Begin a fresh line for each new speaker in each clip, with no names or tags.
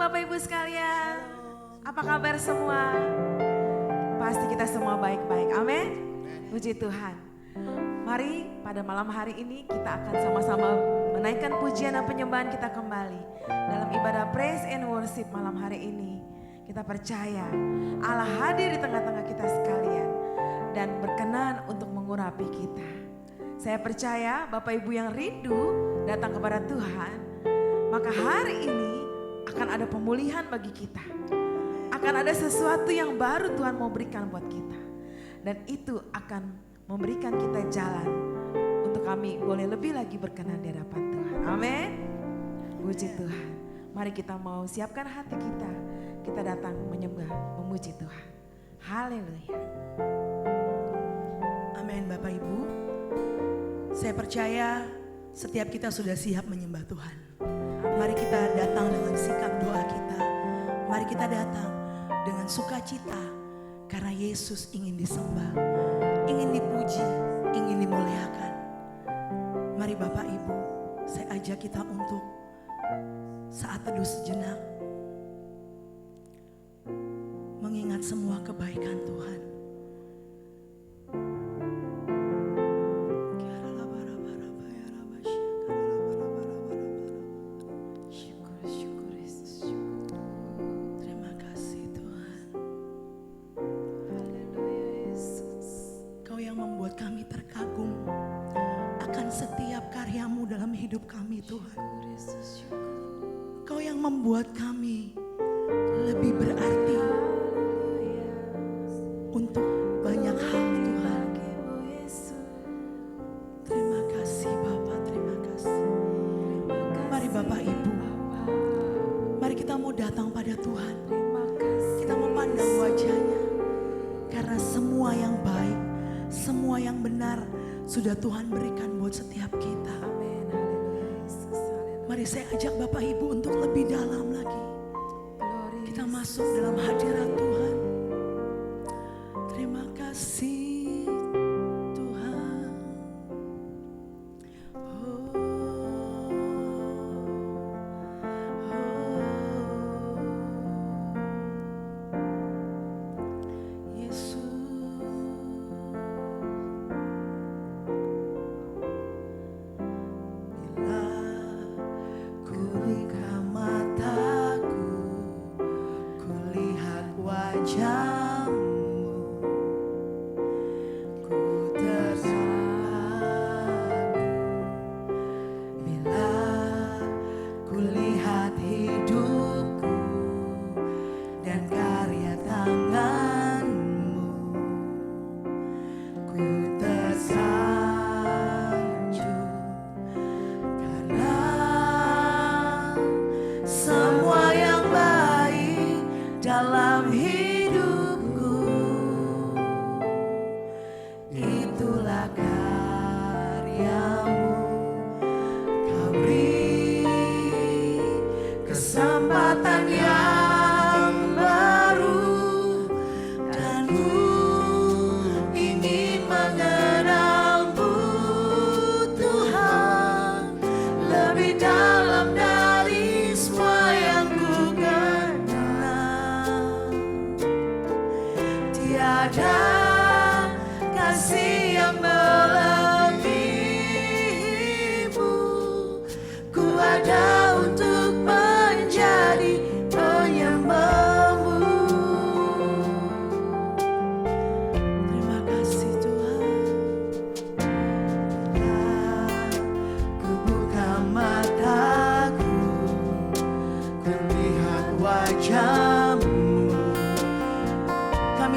Bapak Ibu sekalian. Apa kabar semua? Pasti kita semua baik-baik. Amin. Puji Tuhan. Mari pada malam hari ini kita akan sama-sama menaikkan pujian dan penyembahan kita kembali. Dalam ibadah praise and worship malam hari ini. Kita percaya Allah hadir di tengah-tengah kita sekalian. Dan berkenan untuk mengurapi kita. Saya percaya Bapak Ibu yang rindu datang kepada Tuhan. Maka hari ini akan ada pemulihan bagi kita. Akan ada sesuatu yang baru Tuhan mau berikan buat kita. Dan itu akan memberikan kita jalan untuk kami boleh lebih lagi berkenan di hadapan Tuhan. Amin. Puji Tuhan. Mari kita mau siapkan hati kita. Kita datang menyembah, memuji Tuhan. Haleluya.
Amin Bapak Ibu. Saya percaya setiap kita sudah siap menyembah Tuhan. Mari kita datang dengan sikap doa kita. Mari kita datang dengan sukacita karena Yesus ingin disembah, ingin dipuji, ingin dimuliakan. Mari Bapak Ibu, saya ajak kita untuk saat teduh sejenak mengingat semua kebaikan Tuhan. Hidup kami Tuhan, Kau yang membuat kami lebih berarti untuk banyak hal Tuhan. Terima kasih Bapa, terima kasih. Mari Bapak Ibu, mari kita mau datang pada Tuhan. Kita mau pandang wajahnya, karena semua yang baik, semua yang benar sudah Tuhan berikan buat setiap kita. Mari saya ajak Bapak Ibu untuk lebih dalam lagi. Kita masuk dalam hadirat Tuhan. Terima kasih Tuhan. Yesus.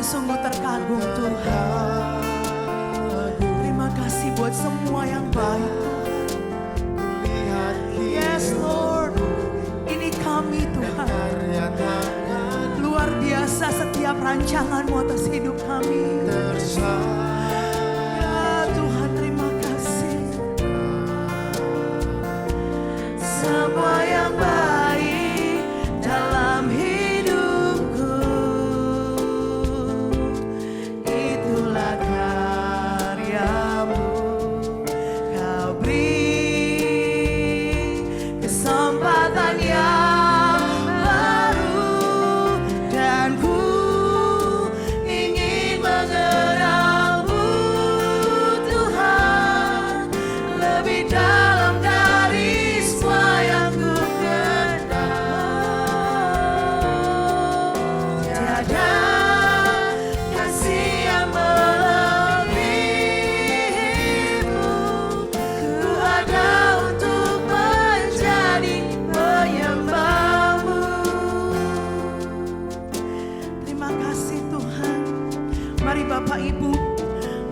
Sungguh terkagum Tuhan. Terima kasih buat semua yang baik. Yes Lord, ini kami Tuhan. Luar biasa setiap rancangan-Mu atas hidup kami. Ya Tuhan, terima kasih. Semua yang baik dalam hidup kesempatan yang baru.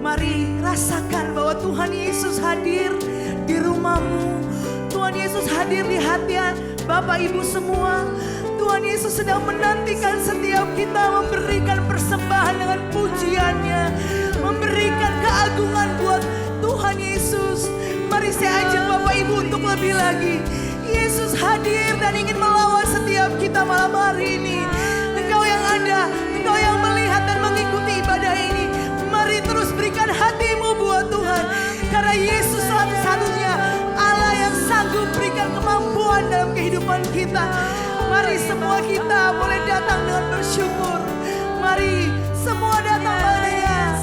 Mari rasakan bahwa Tuhan Yesus hadir di rumahmu. Tuhan Yesus hadir di hati Bapak Ibu semua. Tuhan Yesus sedang menantikan setiap kita memberikan persembahan dengan pujiannya, memberikan keagungan buat Tuhan Yesus. Mari saya ajak Bapak Ibu untuk lebih lagi. Yesus hadir dan ingin melawan setiap kita malam hari ini. Engkau yang ada, engkau yang melihat dan mengikuti ibadah ini, mari terus berikan hatimu buat Tuhan. Karena Yesus satu-satunya Allah yang sanggup berikan kemampuan dalam kehidupan kita. Mari semua kita boleh datang dengan bersyukur. Mari semua datang padanya.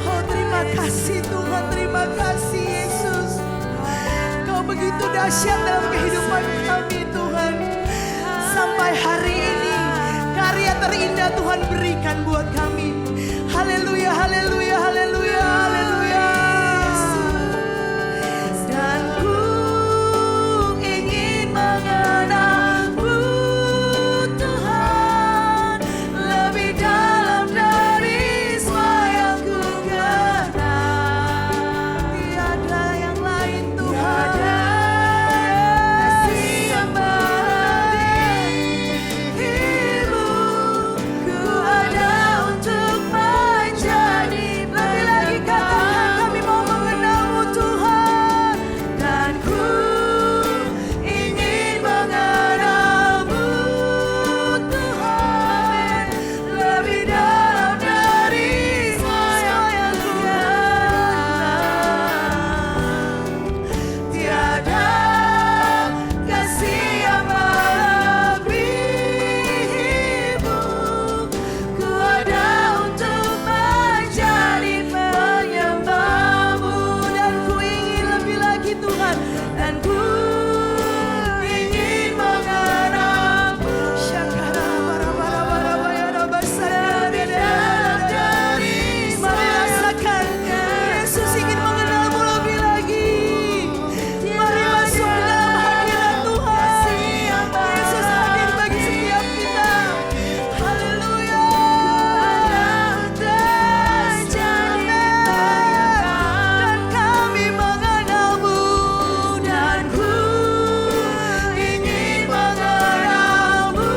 Oh, terima kasih Tuhan, terima kasih Yesus. Kau begitu dahsyat dalam kehidupan kami Tuhan. Sampai hari ini karya terindah Tuhan berikan buat kami. Haleluya, haleluya, haleluya, haleluya. Dan ku ingin mengenalmu Tuhan lebih dalam dari semua yang ku kenal. Tiada yang lain Tuhan, kasih yang melebihimu. Ku ada untuk menjadi lebih lagi, katakan kami mau mengenalmu Tuhan. Dan ku ingin mengenalmu Tuhan lebih dalam dari semua yang ku kenal. Tiada kasih yang melebihimu. Ku ada untuk menjadi penyembahmu. Dan ku ingin lebih lagi Tuhan. Dan ku ingin mengenalmu. Syakara bara-bara-bara-bara basara lebih dalam dari. Mari rasakan Yesus ingin mengenalmu lebih lagi. Mari masuk ke dalam hadirat Tuhan. Yesus hadir bagi setiap kita. Haleluya. Dan kami mengenalmu. Dan ku ingin mengenalmu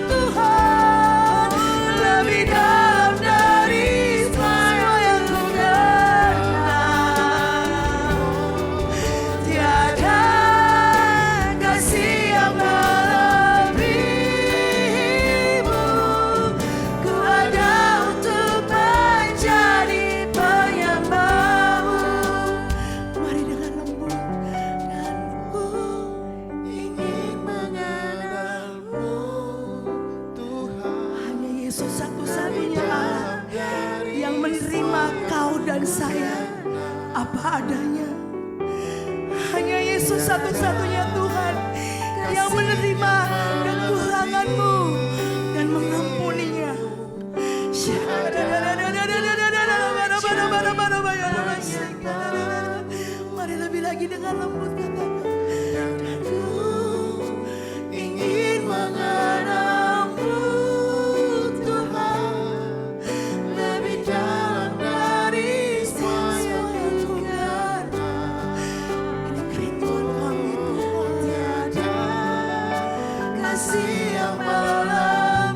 Tuhan lebih dalam dari semua yang ku kenal. Tiada kasih yang melebihimu. Ku ada untuk menjadi penyembahmu. Mari dengan lembut. Dan ku ingin mengenalmu Tuhan. Hanya Yesus satu-satunya Allah yang menerima kau dan saya apa adanya. Hanya Yesus satu-satunya Tuhan yang menerima kekuranganmu dan mengampuninya. Mari lebih lagi dengan lembut katakan. Aku ingin mengenalmu Tuhan lebih dalam dari semua yang ku kenal. Ini kerinduan kami Tuhan. Tiada kasih yang melebihimu.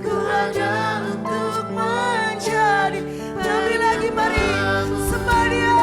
Ku ada untuk menjadi lebih lagi. Mari sembah Dia.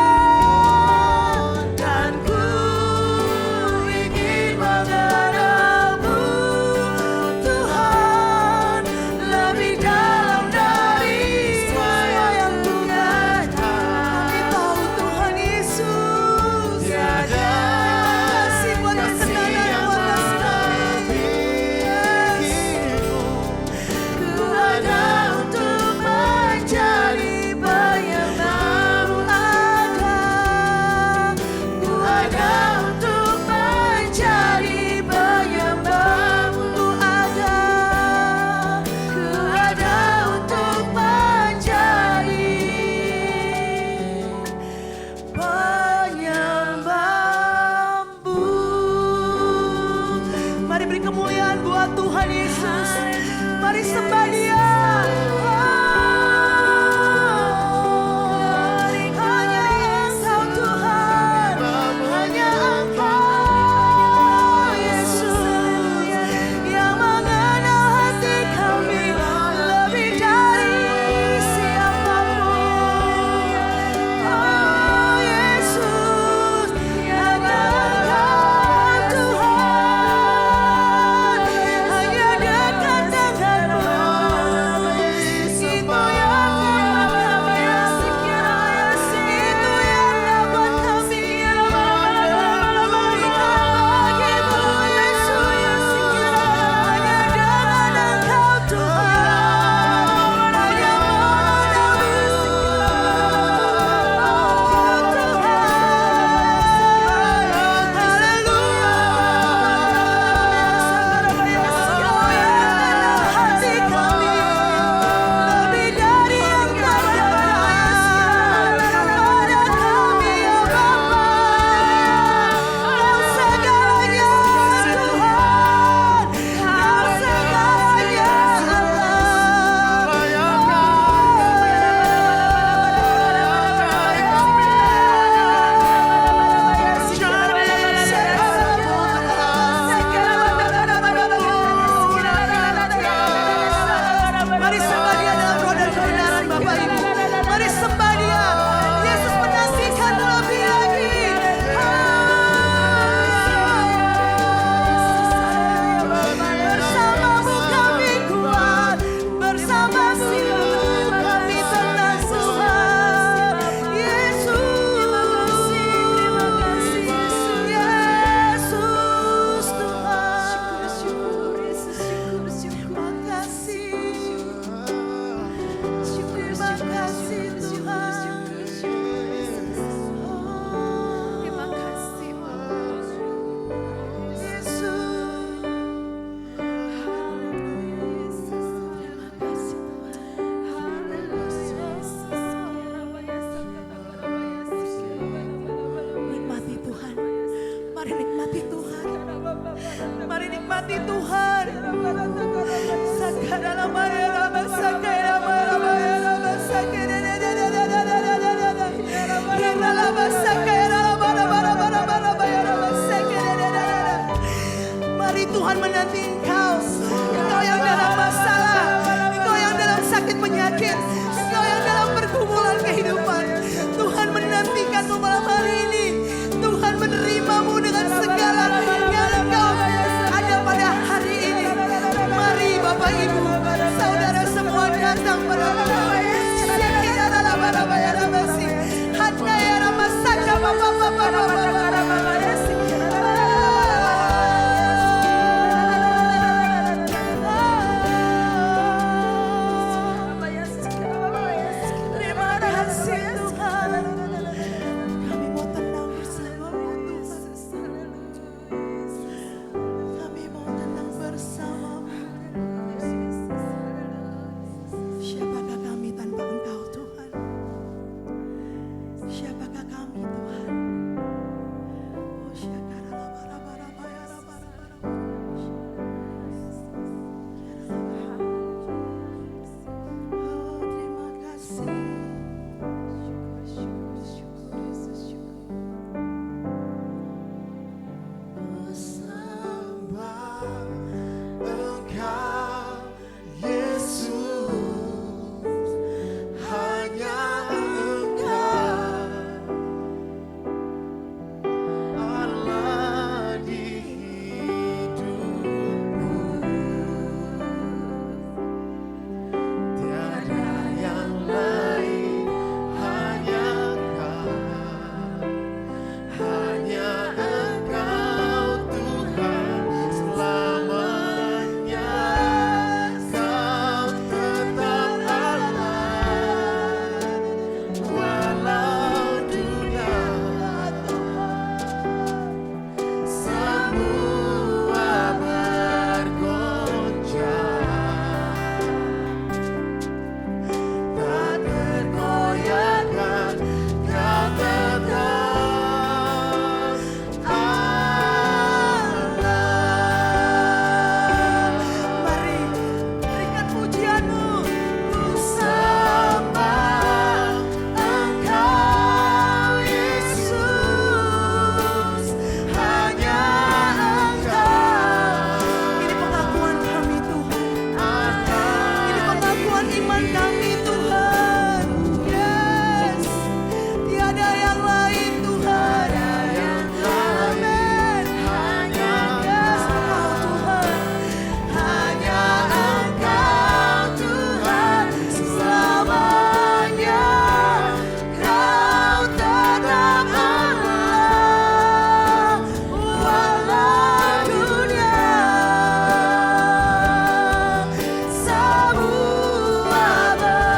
sakit, Engkau yang dalam pergumulan kehidupan. Tuhan menantikanmu malam hari ini. Tuhan menerimamu dengan segala yang Engkau ada pada hari ini. Mari Bapak Ibu, saudara semua datang bersama. Terima kasih Tuhan. Kami mau tenang bersamamu Tuhan. Kami mau tenang bersamamu. Siapakah kami tanpa Engkau Tuhan? Siapakah kami Tuhan? Oh, oh, terima kasih.
Sembah Engkau Yesus, hanya Engkau Allah di hidupku. Tiada yang lain, hanya Engkau. Hanya Engkau Tuhan selamanya. Kau tetap Allah walau dunia semua bergoncang, tak tergoyahkan. Kau tetap
Mari berikan pujianmu.
Ku sembah Engkau Yesus, hanya Engkau.
Ini pengakuan kami Tuhan. Ini
Allah
pengakuan iman kami Tuhan. Yes. Tiada yang lain Tuhan. Amin.
hanya
Yes, Engkau Tuhan.
hanya Engkau Tuhan selamanya. Kau tetap Allah walau dunia semua bergoncang,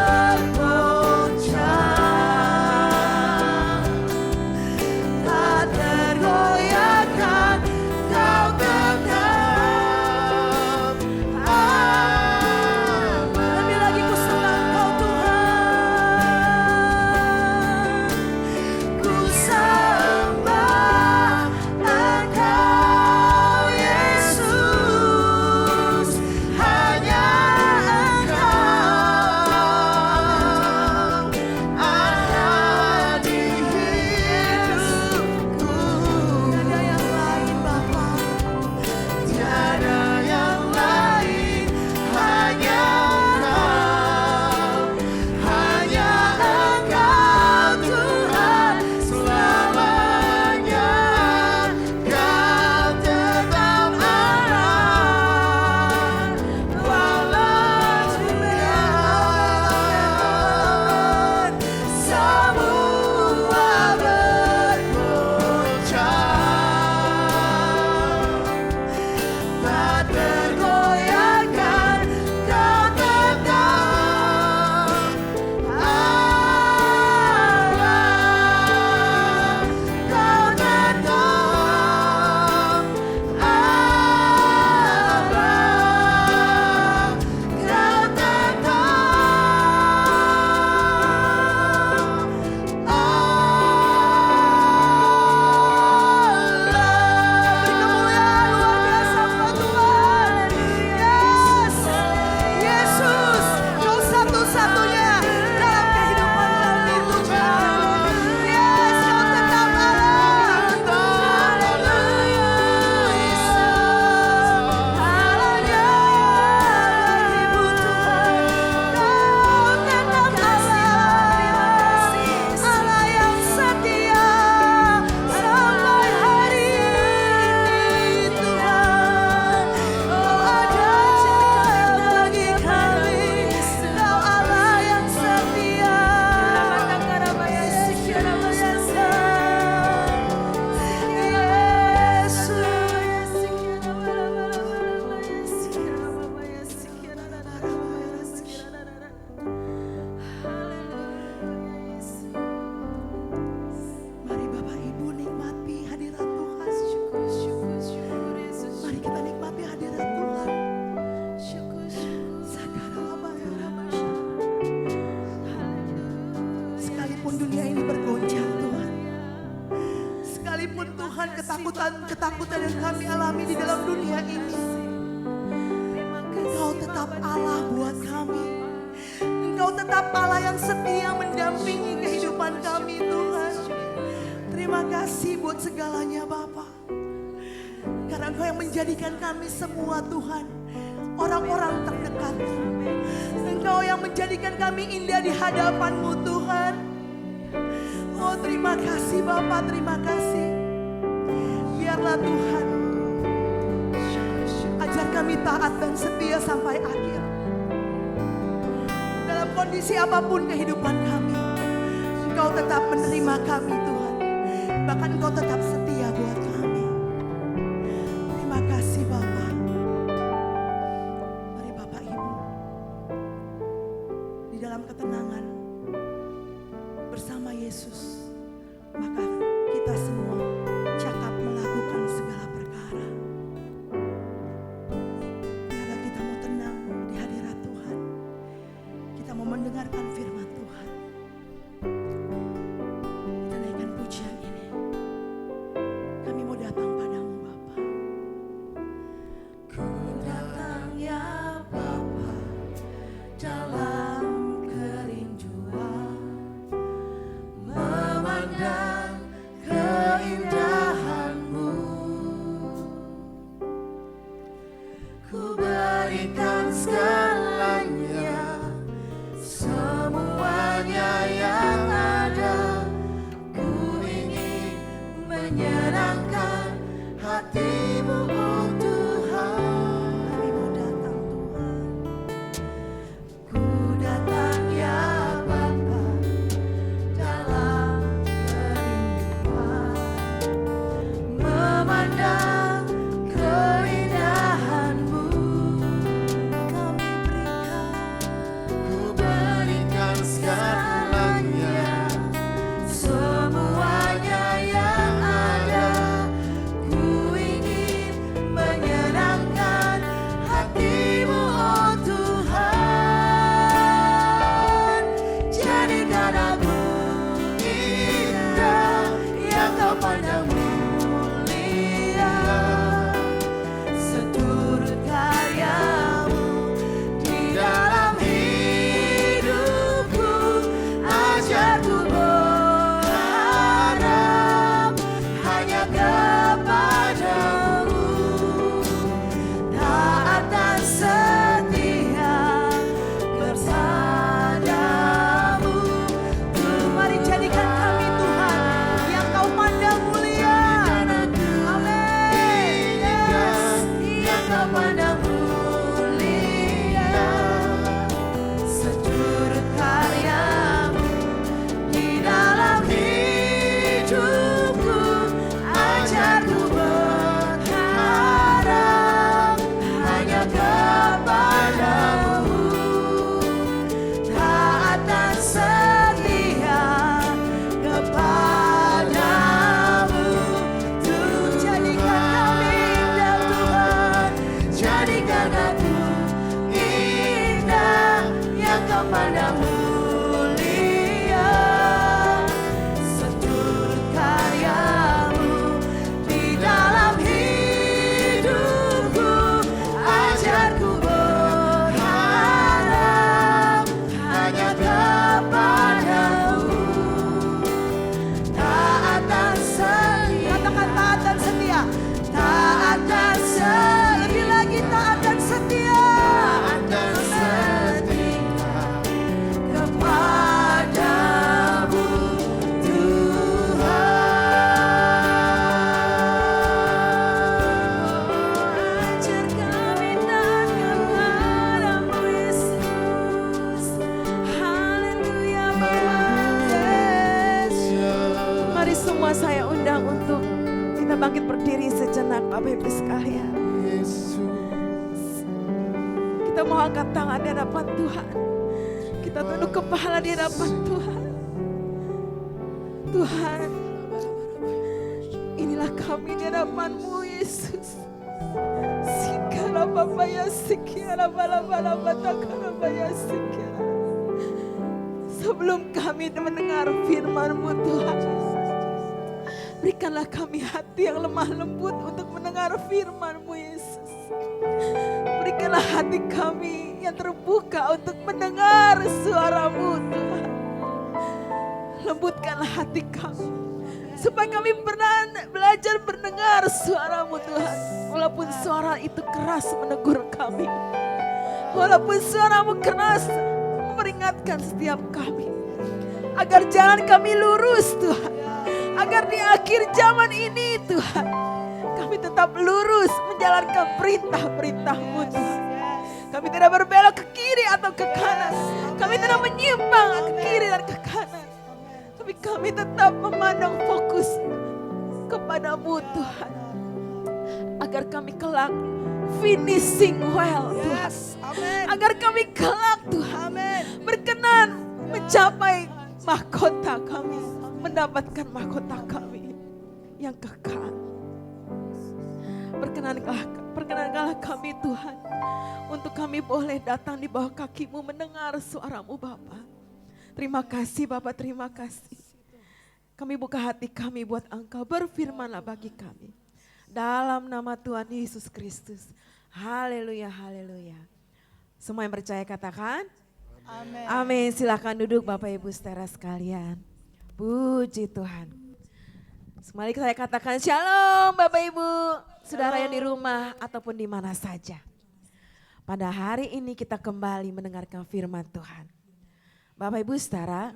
bukan ketakutan yang kami alami di dalam dunia ini. Engkau tetap Allah buat kami. Engkau tetap Allah yang setia mendampingi kehidupan kami Tuhan. Terima kasih buat segalanya Bapa. Karena Engkau yang menjadikan kami semua Tuhan, orang-orang terdekat. Engkau yang menjadikan kami indah di hadapan-Mu Tuhan. Oh terima kasih Bapa, terima kasih. Biarlah Tuhan ajar kami taat dan setia sampai akhir. Dalam kondisi apapun kehidupan kami, Engkau tetap menerima kami Tuhan. Bahkan Engkau tetap setia buat kami. Terima kasih Bapa. Mari Bapak Ibu, di dalam ketenangan bersama Yesus, maka kita semua cakap melakukan segala perkara. Biarlah kita mau tenang di hadirat Tuhan. Kita mau mendengarkan firman Tuhan. Kita naikkan pujian ini. Kami mau datang padamu Bapa. Ku datang ya Bapa dalam kerinduan, memandang keindahan-Mu.
Ku berikan segalanya, semuanya yang ada. Ku ingin menyenangkan hati-Mu, oh Tuhan.
Kami mau datang Tuhan.
Ku datang ya Bapa dalam kerinduan, memandang keindahan-Mu. Ku berikan segalanya, semuanya yang ada. Ku ingin menyenangkan hati-Mu, oh Tuhan. Jadikan aku indah yang Kau pandang mulia, seturut karya-Mu di dalam hidupku. Ajarku berharap hanya kepada-Mu, taat dan setia bersamamu.
Mari jadikan kami Tuhan yang Kau pandang mulia. Amin.
Yes, yang Kau pandang mulia, seturut karya-Mu di dalam hidupku. Ajarku berharap hanya kepada-Mu, taat dan setia kepada-Mu. Tuhan, jadikan kami indah Tuhan, jadikan aku indah yang Kau pandang mulia, seturut karya-Mu di dalam hidupku. Ajarku berharap hanya kepada-Mu, taat dan setia.
Katakan taat dan setia.
Taat dan setia.
Lebih lagi taat dan setia.
Taat dan setia kepada-Mu, Tuhan. Ajar kami taat kepada-Mu, Yesus. Haleluya, Yesus.
Mari semua saya undang untuk kita bangkit berdiri sejenak Bapak Ibu sekalian. Kita mau angkat tangan di hadapan Tuhan. Kita tunduk kepala di hadapan Tuhan. Tuhan, inilah kami di hadapan-Mu Yesus. Sikala Bapa ya sikala bala bala batakala ya sikala. Sebelum kami mendengar firman-Mu Tuhan,
Berikanlah kami hati yang lemah lembut untuk mendengar firman-Mu Yesus. Berikanlah hati kami yang terbuka untuk mendengar suara-Mu Tuhan. Lembutkanlah hati kami supaya kami belajar mendengar suara-Mu Tuhan. Walaupun suara itu keras menegur kami. Walaupun suara-Mu keras memperingatkan setiap kami. Agar jalan kami lurus Tuhan. Agar di akhir zaman ini Tuhan, kami tetap lurus menjalankan perintah-perintah-Mu Tuhan. Kami tidak berbelok ke kiri atau ke kanan. Kami tidak menyimpang ke kiri dan ke kanan. Tapi kami tetap memandang fokus kepada-Mu Tuhan. Agar kami kelak finishing well Tuhan. Agar kami kelak Tuhan berkenan mencapai mahkota kami. Mendapatkan mahkota kami yang kekal. Perkenankanlah kami Tuhan. Untuk kami boleh datang di bawah kaki-Mu mendengar suara-Mu Bapa. Terima kasih Bapa, terima kasih. Kami buka hati kami buat Engkau, berfirmanlah bagi kami. Dalam nama Tuhan Yesus Kristus. Haleluya, haleluya. Semua yang percaya katakan. Amin. Amin. Silakan duduk Bapak Ibu saudara sekalian. Puji Tuhan. Sekali saya katakan shalom Bapak Ibu, saudara yang di rumah ataupun di mana saja. Pada hari ini kita kembali mendengarkan firman Tuhan. Bapak Ibu saudara,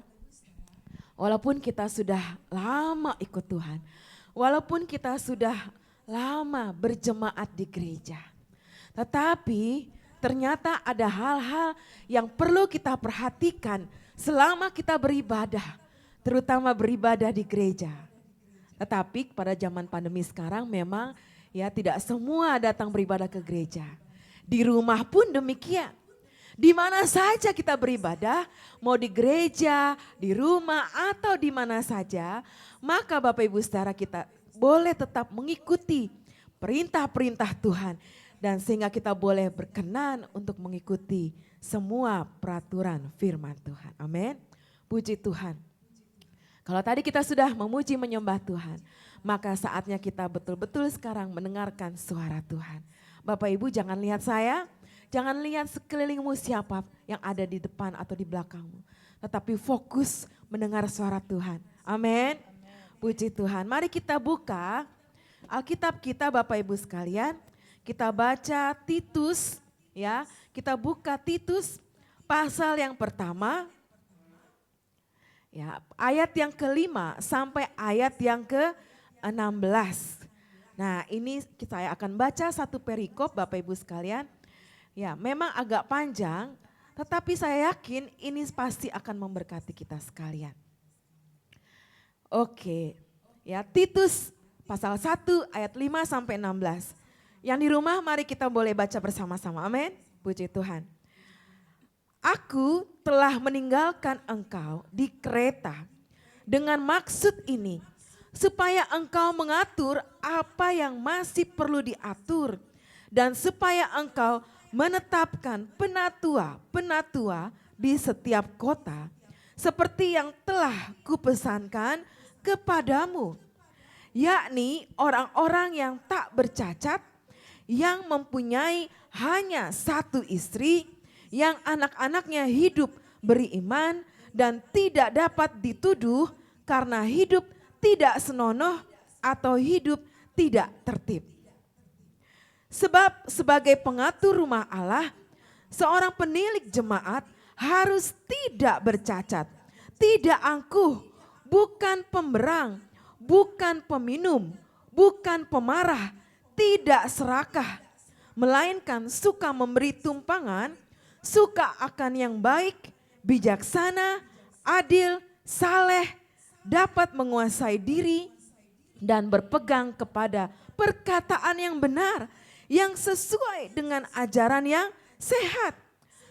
walaupun kita sudah lama ikut Tuhan, walaupun kita sudah lama berjemaat di gereja, tetapi ternyata ada hal-hal yang perlu kita perhatikan selama kita beribadah. Terutama beribadah di gereja. Tetapi pada zaman pandemi sekarang memang ya tidak semua datang beribadah ke gereja. Di rumah pun demikian. Di mana saja kita beribadah, mau di gereja, di rumah atau di mana saja, maka Bapak Ibu saudara kita boleh tetap mengikuti perintah-perintah Tuhan. Dan sehingga kita boleh berkenan untuk mengikuti semua peraturan firman Tuhan. Amin. Puji Tuhan. Kalau tadi kita sudah memuji menyembah Tuhan, maka saatnya kita betul-betul sekarang mendengarkan suara Tuhan. Bapak Ibu jangan lihat saya, jangan lihat sekelilingmu siapa yang ada di depan atau di belakangmu. Tetapi fokus mendengar suara Tuhan. Amin. Puji Tuhan. Mari kita buka Alkitab kita Bapak Ibu sekalian. Kita baca Titus ya. Kita buka Titus pasal yang pertama. Ya, ayat yang ke-5 sampai ayat yang ke-16. Nah, ini saya akan baca satu perikop Bapak Ibu sekalian. Ya, memang agak panjang, tetapi saya yakin ini pasti akan memberkati kita sekalian. Oke, ya Titus pasal 1 ayat 5 sampai 16. Yang di rumah mari kita boleh baca bersama-sama. Amin. Puji Tuhan. Aku telah meninggalkan engkau di Kreta dengan maksud ini, supaya engkau mengatur apa yang masih perlu diatur dan supaya engkau menetapkan penatua-penatua di setiap kota seperti yang telah kupesankan kepadamu, yakni orang-orang yang tak bercacat, yang mempunyai hanya satu istri, yang anak-anaknya hidup beriman dan tidak dapat dituduh karena hidup tidak senonoh atau hidup tidak tertib. Sebab sebagai pengatur rumah Allah, seorang penilik jemaat harus tidak bercacat, tidak angkuh, bukan pemberang, bukan peminum, bukan pemarah, tidak serakah, melainkan suka memberi tumpangan, suka akan yang baik, bijaksana, adil, saleh, dapat menguasai diri, dan berpegang kepada perkataan yang benar, yang sesuai dengan ajaran yang sehat,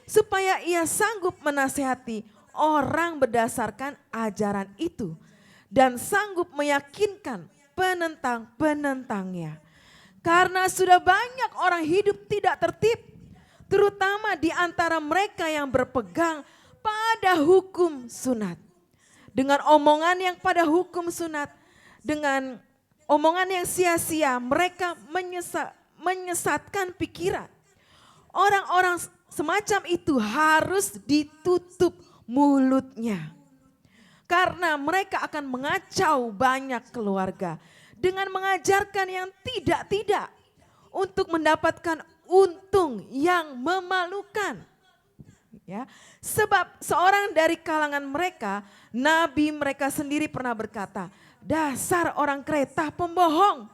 supaya ia sanggup menasehati orang berdasarkan ajaran itu, dan sanggup meyakinkan penentang-penentangnya. Karena sudah banyak orang hidup tidak tertib, terutama di antara mereka yang berpegang pada hukum sunat. Dengan omongan yang pada hukum sunat dengan omongan yang sia-sia, mereka menyesatkan pikiran. Orang-orang semacam itu harus ditutup mulutnya. Karena mereka akan mengacau banyak keluarga dengan mengajarkan yang tidak-tidak untuk mendapatkan untung yang memalukan. Ya, sebab seorang dari kalangan mereka, nabi mereka sendiri pernah berkata, dasar orang Kreta pembohong,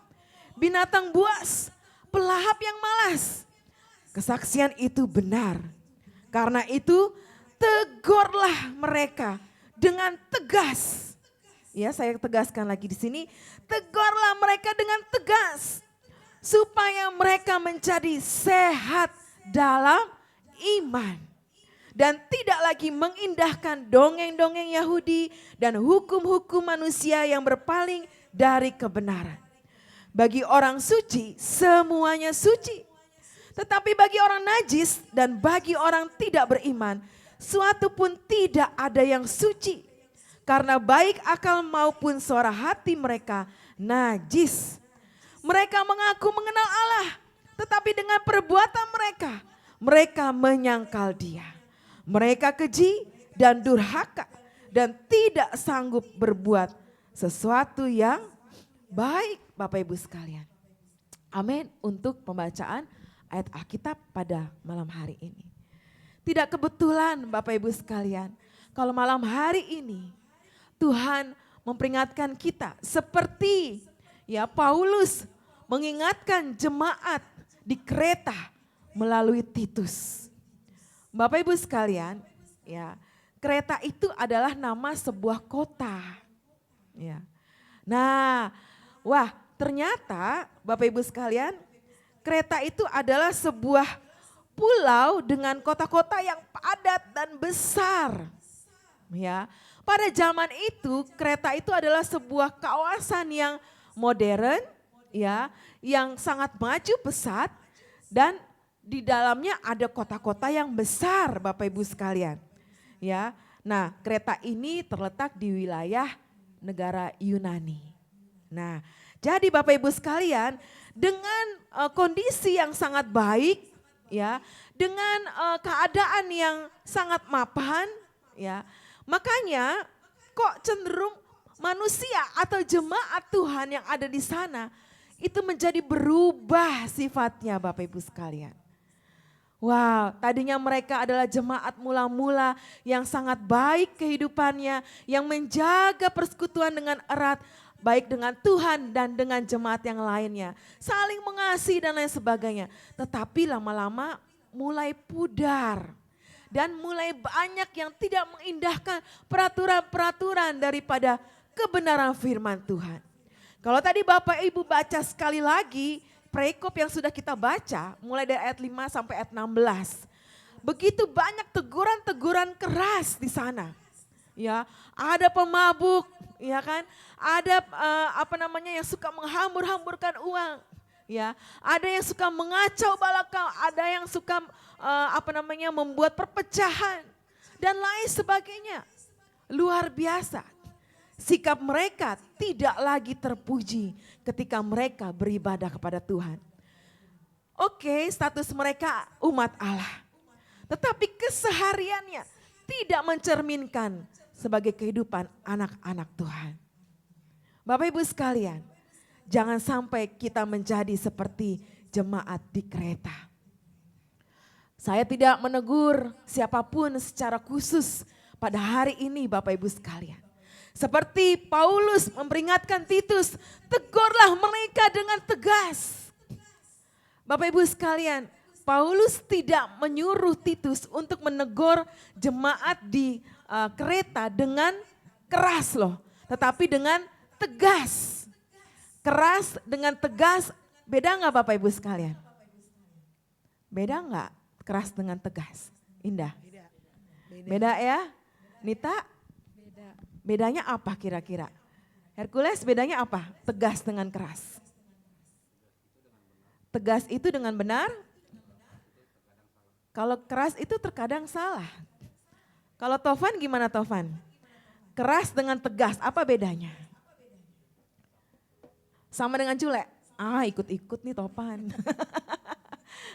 binatang buas, pelahap yang malas. Kesaksian itu benar. Karena itu tegurlah mereka dengan tegas. Ya, saya tegaskan lagi di sini, tegurlah mereka dengan tegas supaya mereka menjadi sehat dalam iman. Dan tidak lagi mengindahkan dongeng-dongeng Yahudi dan hukum-hukum manusia yang berpaling dari kebenaran. Bagi orang suci, semuanya suci. Tetapi bagi orang najis dan bagi orang tidak beriman, suatu pun tidak ada yang suci. Karena baik akal maupun suara hati mereka najis. Mereka mengaku mengenal Allah, tetapi dengan perbuatan mereka menyangkal Dia. Mereka keji dan durhaka dan tidak sanggup berbuat sesuatu yang baik, Bapak Ibu sekalian. Amin untuk pembacaan ayat Alkitab pada malam hari ini. Tidak kebetulan Bapak Ibu sekalian, kalau malam hari ini Tuhan memperingatkan kita seperti ya Paulus mengingatkan jemaat di Kreta melalui Titus. Bapak Ibu sekalian, ya, Kreta itu adalah nama sebuah kota. Ya. Nah, wah, ternyata Bapak Ibu sekalian, Kreta itu adalah sebuah pulau dengan kota-kota yang padat dan besar. Ya. Pada zaman itu, Kreta itu adalah sebuah kawasan yang modern, ya, yang sangat maju pesat dan di dalamnya ada kota-kota yang besar Bapak Ibu sekalian. Ya. Nah, Kreta ini terletak di wilayah negara Yunani. Nah, jadi Bapak Ibu sekalian, dengan kondisi yang sangat baik, ya, dengan keadaan yang sangat mapan, ya. Makanya kok cenderung manusia atau jemaat Tuhan yang ada di sana itu menjadi berubah sifatnya Bapak Ibu sekalian. Wow, tadinya mereka adalah jemaat mula-mula yang sangat baik kehidupannya, yang menjaga persekutuan dengan erat, baik dengan Tuhan dan dengan jemaat yang lainnya. Saling mengasihi dan lain sebagainya. Tetapi lama-lama mulai pudar. Dan mulai banyak yang tidak mengindahkan peraturan-peraturan daripada kebenaran firman Tuhan. Kalau tadi Bapak Ibu baca sekali lagi, Prekop yang sudah kita baca mulai dari ayat 5 sampai ayat 16. Begitu banyak teguran-teguran keras di sana. Ya, ada pemabuk, ya kan? Ada yang suka menghambur-hamburkan uang. Ya, ada yang suka mengacau balakau, ada yang suka membuat perpecahan dan lain sebagainya. Luar biasa. Sikap mereka tidak lagi terpuji ketika mereka beribadah kepada Tuhan. Oke, status mereka umat Allah. Tetapi kesehariannya tidak mencerminkan sebagai kehidupan anak-anak Tuhan. Bapak Ibu sekalian, jangan sampai kita menjadi seperti jemaat di Kreta. Saya tidak menegur siapapun secara khusus pada hari ini Bapak Ibu sekalian. Seperti Paulus memperingatkan Titus, tegurlah mereka dengan tegas. Bapak Ibu sekalian, Paulus tidak menyuruh Titus untuk menegur jemaat di Kreta dengan keras loh. Tetapi dengan tegas. Keras dengan tegas, beda nggak Bapak Ibu sekalian? Beda nggak keras dengan tegas? Indah? Beda ya? Nita? Bedanya apa kira-kira? Hercules bedanya apa? Tegas dengan keras. Tegas itu dengan benar. Kalau keras itu terkadang salah. Kalau Tovan gimana Tovan? Keras dengan tegas, apa bedanya? Sama dengan culek. Ikut-ikut nih Topan.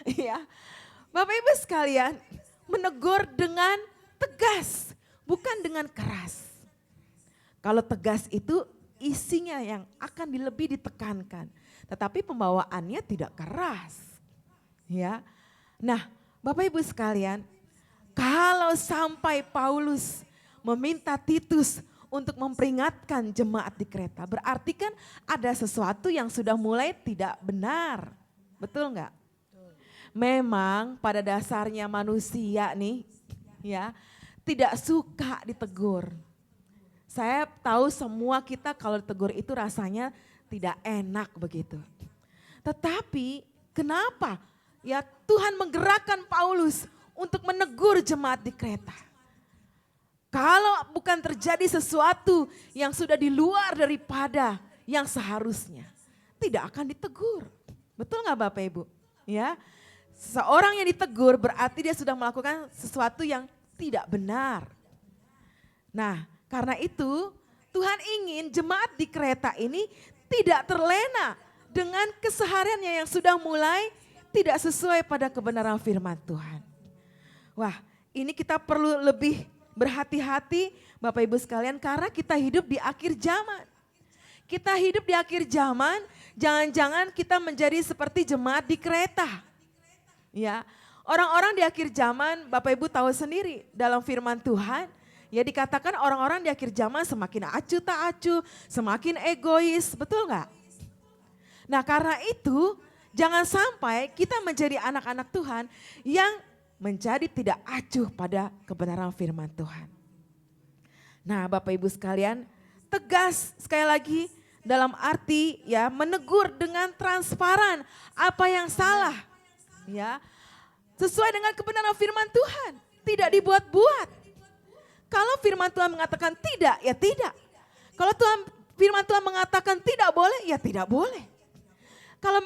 Iya. Bapak Ibu sekalian, menegur dengan tegas, bukan dengan keras. Kalau tegas itu isinya yang akan lebih ditekankan, tetapi pembawaannya tidak keras. Ya. Nah, Bapak Ibu sekalian, kalau sampai Paulus meminta Titus untuk memperingatkan jemaat di Kreta, berarti kan ada sesuatu yang sudah mulai tidak benar. Betul enggak? Memang pada dasarnya manusia nih, ya, tidak suka ditegur. Saya tahu semua kita kalau ditegur itu rasanya tidak enak begitu. Tetapi kenapa ya Tuhan menggerakkan Paulus untuk menegur jemaat di Kreta? Kalau bukan terjadi sesuatu yang sudah di luar daripada yang seharusnya, tidak akan ditegur. Betul nggak Bapak Ibu? Ya, seorang yang ditegur berarti dia sudah melakukan sesuatu yang tidak benar. Nah, karena itu Tuhan ingin jemaat di Kreta ini tidak terlena dengan kesehariannya yang sudah mulai tidak sesuai pada kebenaran firman Tuhan. Wah, ini kita perlu lebih berhati-hati Bapak Ibu sekalian karena kita hidup di akhir zaman. Kita hidup di akhir zaman, jangan-jangan kita menjadi seperti jemaat di Kreta. Ya, orang-orang di akhir zaman Bapak Ibu tahu sendiri dalam firman Tuhan, ya dikatakan orang-orang di akhir zaman semakin acuh tak acuh, semakin egois, betul nggak? Nah karena itu jangan sampai kita menjadi anak-anak Tuhan yang menjadi tidak acuh pada kebenaran firman Tuhan. Nah Bapak Ibu sekalian, tegas sekali lagi dalam arti ya menegur dengan transparan apa yang salah. Ya, sesuai dengan kebenaran firman Tuhan, tidak dibuat-buat. Kalau firman Tuhan mengatakan tidak, ya tidak. Kalau firman Tuhan mengatakan tidak boleh, ya tidak boleh. Kalau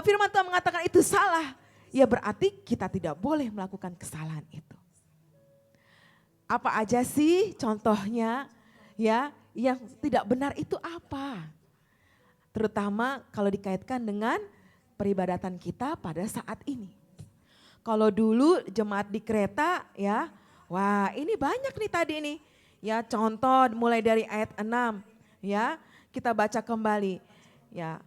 firman Tuhan mengatakan itu salah, ya berarti kita tidak boleh melakukan kesalahan itu. Apa aja sih contohnya ya yang tidak benar itu apa? Terutama kalau dikaitkan dengan peribadatan kita pada saat ini. Kalau dulu jemaat di Kreta ya, wah ini banyak nih tadi nih. Ya contoh mulai dari ayat 6 ya, kita baca kembali. Ya,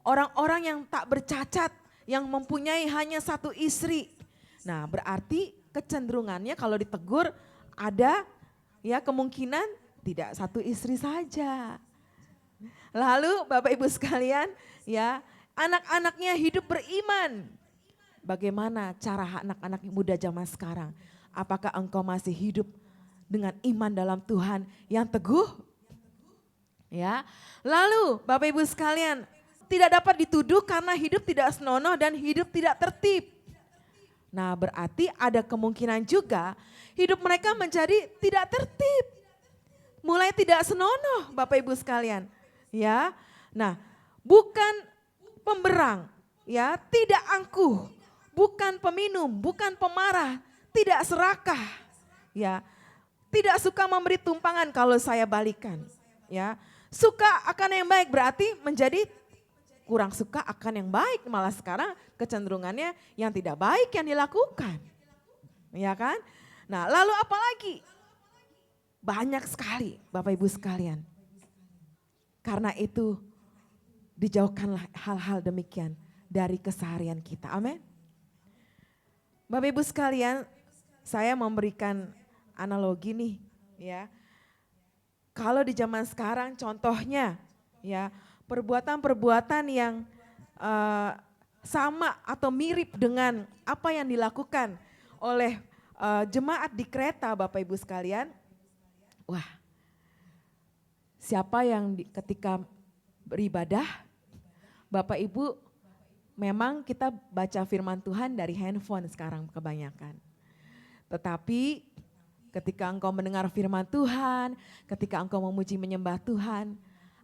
orang-orang yang tak bercacat, yang mempunyai hanya satu istri. Nah berarti kecenderungannya kalau ditegur ada ya kemungkinan tidak satu istri saja. Lalu Bapak Ibu sekalian ya anak-anaknya hidup beriman. Bagaimana cara anak-anak muda zaman sekarang? Apakah engkau masih hidup dengan iman dalam Tuhan yang teguh? Ya. Lalu Bapak Ibu sekalian, tidak dapat dituduh karena hidup tidak senonoh dan hidup tidak tertib. Nah berarti ada kemungkinan juga hidup mereka menjadi tidak tertib. Mulai tidak senonoh Bapak Ibu sekalian. Ya, nah bukan pemberang, ya tidak angkuh, bukan peminum, bukan pemarah, tidak serakah. Ya, tidak suka memberi tumpangan kalau saya balikan. Ya, suka akan yang baik berarti menjadi kurang suka akan yang baik, malah sekarang kecenderungannya yang tidak baik yang dilakukan. Ya kan? Nah lalu apa lagi? Banyak sekali Bapak Ibu sekalian. Karena itu dijauhkanlah hal-hal demikian dari keseharian kita. Amin. Bapak Ibu sekalian, saya memberikan analogi nih ya. Kalau di zaman sekarang contohnya ya, perbuatan-perbuatan yang sama atau mirip dengan apa yang dilakukan oleh jemaat di Kreta Bapak Ibu sekalian. Wah, siapa yang ketika beribadah, Bapak Ibu memang kita baca firman Tuhan dari handphone sekarang kebanyakan. Tetapi ketika engkau mendengar firman Tuhan, ketika engkau memuji menyembah Tuhan,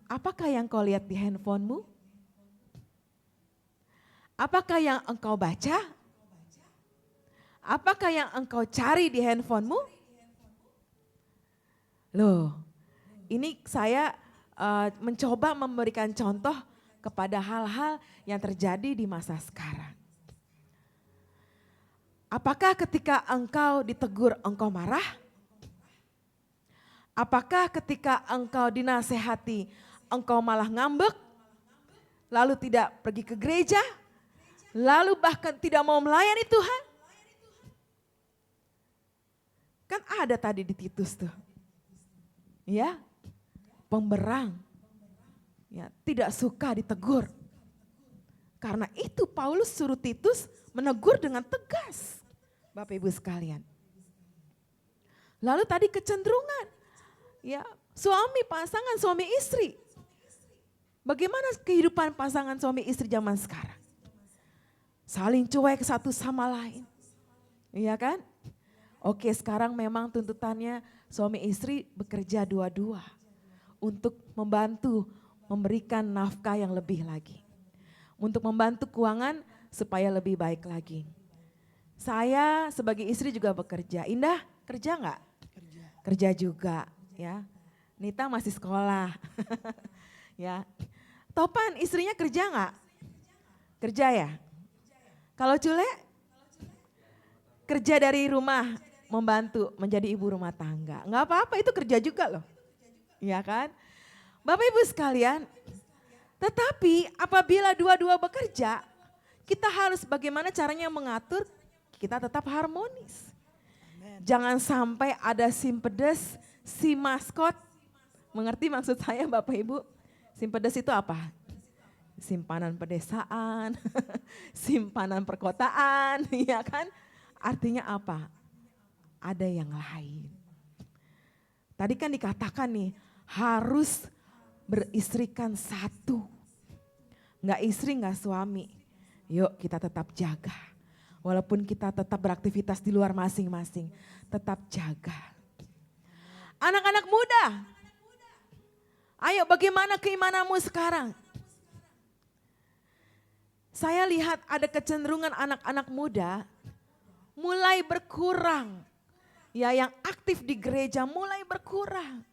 apakah yang kau lihat di handphonemu? Apakah yang engkau baca? Apakah yang engkau cari di handphonemu? Loh, ini saya mencoba memberikan contoh
kepada hal-hal yang terjadi di masa sekarang. Apakah ketika engkau ditegur engkau marah? Apakah ketika engkau dinasehati engkau malah ngambek? Lalu tidak pergi ke gereja? Lalu bahkan tidak mau melayani Tuhan? Kan ada tadi di Titus tuh. Ya, pemberang. Ya, tidak suka ditegur. Karena itu Paulus suruh Titus menegur dengan tegas. Bapak Ibu sekalian. Lalu tadi kecenderungan. Ya, pasangan suami istri. Bagaimana kehidupan pasangan suami istri zaman sekarang? Saling cuek satu sama lain. Iya kan? Oke, sekarang memang tuntutannya suami istri bekerja dua-dua untuk membantu memberikan nafkah yang lebih lagi. Untuk membantu keuangan supaya lebih baik lagi. Saya sebagai istri juga bekerja. Indah kerja nggak? Kerja juga ya. Nita masih sekolah. Ya. Topan istrinya kerja nggak? Kerja ya? Kalau Cule? Kerja dari rumah membantu menjadi ibu rumah tangga. Nggak apa-apa itu kerja juga loh. Ya kan? Bapak Ibu sekalian, tetapi apabila dua-dua bekerja, kita harus bagaimana caranya mengatur kita tetap harmonis. Jangan sampai ada si pedes, si maskot. Mengerti maksud saya Bapak Ibu? Si pedes itu apa? Simpanan pedesaan, simpanan perkotaan, ya kan? Artinya apa? Ada yang lain. Tadi kan dikatakan nih, harus beristrikan satu. Nggak istri, nggak suami. Yuk kita tetap jaga. Walaupun kita tetap beraktivitas di luar masing-masing, tetap jaga. Anak-anak muda, ayo bagaimana keimananmu sekarang? Saya lihat ada kecenderungan anak-anak muda mulai berkurang. Ya, yang aktif di gereja mulai berkurang.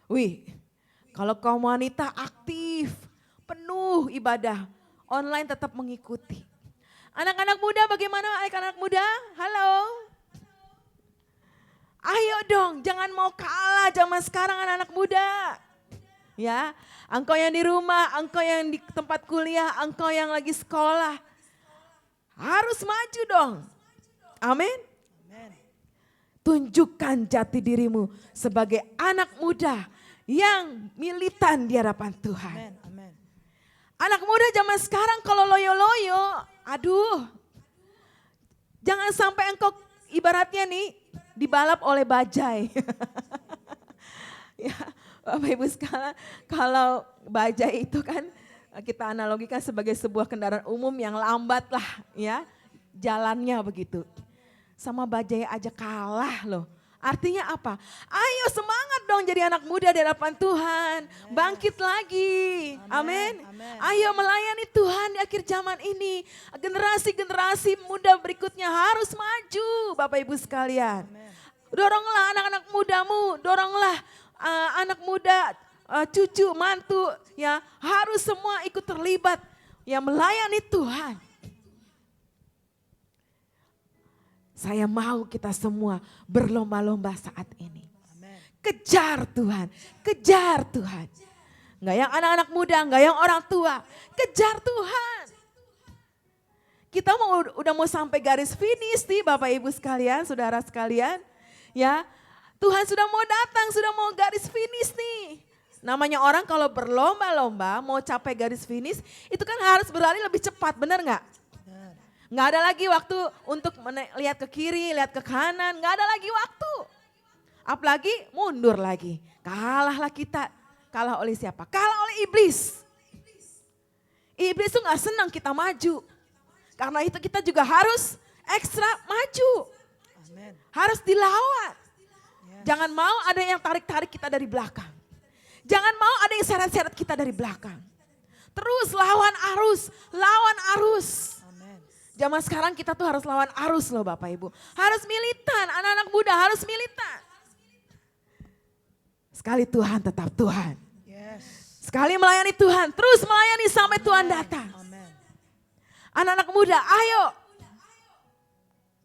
Wih, kalau kaum wanita aktif, penuh ibadah, online tetap mengikuti. Anak-anak muda bagaimana anak-anak muda? Halo. Ayo dong, jangan mau kalah zaman sekarang anak-anak muda. Ya, engkau yang di rumah, engkau yang di tempat kuliah, engkau yang lagi sekolah. Harus maju dong. Amin. Tunjukkan jati dirimu sebagai anak muda yang militan di hadapan Tuhan. Anak muda zaman sekarang kalau loyo-loyo, aduh. Jangan sampai engkau ibaratnya nih dibalap oleh bajai. Ya, Bapak Ibu sekalian, kalau bajai itu kan kita analogikan sebagai sebuah kendaraan umum yang lambat lah ya, jalannya begitu. Sama bajai aja kalah loh. Artinya apa? Ayo semangat dong jadi anak muda di hadapan Tuhan. Bangkit lagi. Amin. Ayo melayani Tuhan di akhir zaman ini. Generasi-generasi muda berikutnya harus maju Bapak Ibu sekalian. Doronglah anak-anak mudamu, doronglah anak muda, cucu, mantu. Ya, harus semua ikut terlibat ya melayani Tuhan. Saya mau kita semua berlomba-lomba saat ini. Kejar Tuhan, kejar Tuhan. Enggak yang anak-anak muda, enggak yang orang tua. Kejar Tuhan. Kita udah mau sampai garis finish nih Bapak Ibu sekalian, saudara sekalian. Ya, Tuhan sudah mau datang, sudah mau garis finish nih. Namanya orang kalau berlomba-lomba mau capai garis finish, itu kan harus berlari lebih cepat, benar enggak? Nggak ada lagi waktu untuk lihat ke kiri, lihat ke kanan, nggak ada lagi waktu. Apalagi mundur lagi. Kalahlah kita, kalah oleh siapa? Kalah oleh iblis. Iblis tuh nggak senang kita maju. Karena itu kita juga harus ekstra maju. Harus dilawan. Jangan mau ada yang tarik-tarik kita dari belakang. Jangan mau ada yang seret-seret kita dari belakang. Terus lawan arus, lawan arus. Zaman sekarang kita tuh harus lawan arus loh Bapak Ibu. Harus militan, anak-anak muda harus militan. Sekali Tuhan tetap Tuhan.
Sekali melayani Tuhan, terus melayani sampai Tuhan datang.
Amen.
Anak-anak muda, ayo.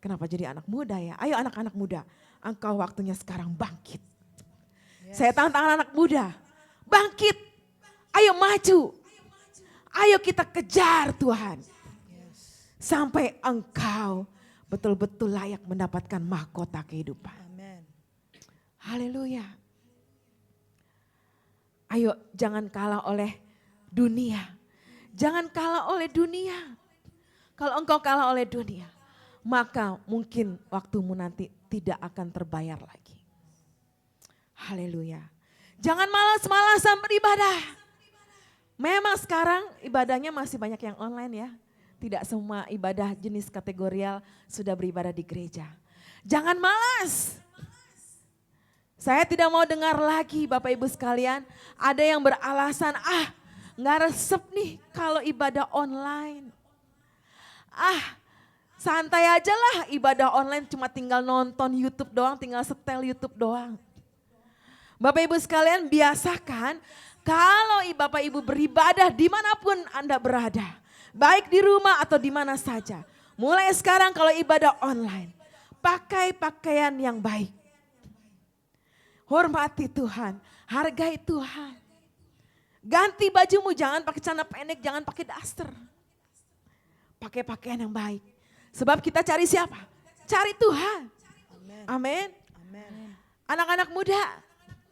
Kenapa jadi anak muda ya? Ayo anak-anak muda, engkau waktunya sekarang bangkit. Saya tantang anak muda, bangkit. Ayo maju. Ayo kita kejar Tuhan. Sampai engkau betul-betul layak mendapatkan mahkota kehidupan.
Amen.
Haleluya. Ayo jangan kalah oleh dunia. Jangan kalah oleh dunia. Kalau engkau kalah oleh dunia, maka mungkin waktumu nanti tidak akan terbayar lagi. Haleluya. Jangan malas-malasan beribadah. Memang sekarang ibadahnya masih banyak yang online ya. Tidak semua ibadah jenis kategorial sudah beribadah di gereja. Jangan malas. Saya tidak mau dengar lagi Bapak Ibu sekalian, ada yang beralasan, nggak resep nih kalau ibadah online. Santai aja lah ibadah online cuma tinggal nonton YouTube doang, tinggal setel YouTube doang. Bapak Ibu sekalian biasakan kalau Bapak Ibu beribadah dimanapun Anda berada. Baik di rumah atau di mana saja. Mulai sekarang kalau ibadah online, pakai pakaian yang baik. Hormati Tuhan, hargai Tuhan. Ganti bajumu, jangan pakai celana pendek, jangan pakai daster. Pakai pakaian yang baik. Sebab kita cari siapa? Cari Tuhan. Amin. Anak-anak muda,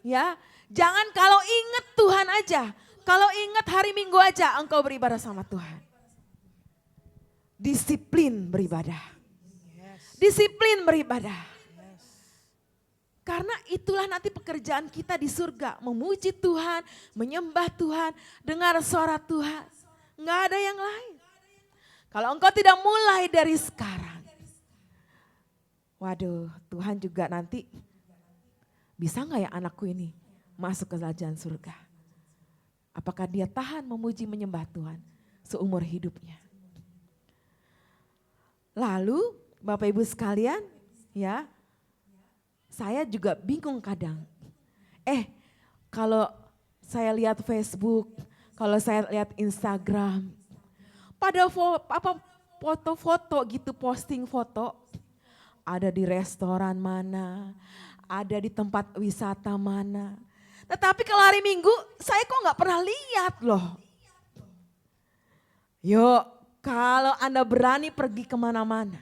ya, jangan kalau ingat Tuhan aja. Kalau ingat hari Minggu aja engkau beribadah sama Tuhan. Disiplin beribadah. Disiplin beribadah. Karena itulah nanti pekerjaan kita di surga. Memuji Tuhan, menyembah Tuhan, dengar suara Tuhan. Enggak ada yang lain. Kalau engkau tidak mulai dari sekarang. Waduh, Tuhan juga nanti bisa enggak ya anakku ini masuk ke kerajaan surga? Apakah dia tahan memuji menyembah Tuhan seumur hidupnya? Lalu Bapak Ibu sekalian, ya, saya juga bingung kadang. Kalau saya lihat Facebook, kalau saya lihat Instagram, pada foto-foto gitu, posting foto, ada di restoran mana, ada di tempat wisata mana. Tetapi kalau hari Minggu, saya kok nggak pernah lihat loh. Yuk. Kalau Anda berani pergi kemana-mana,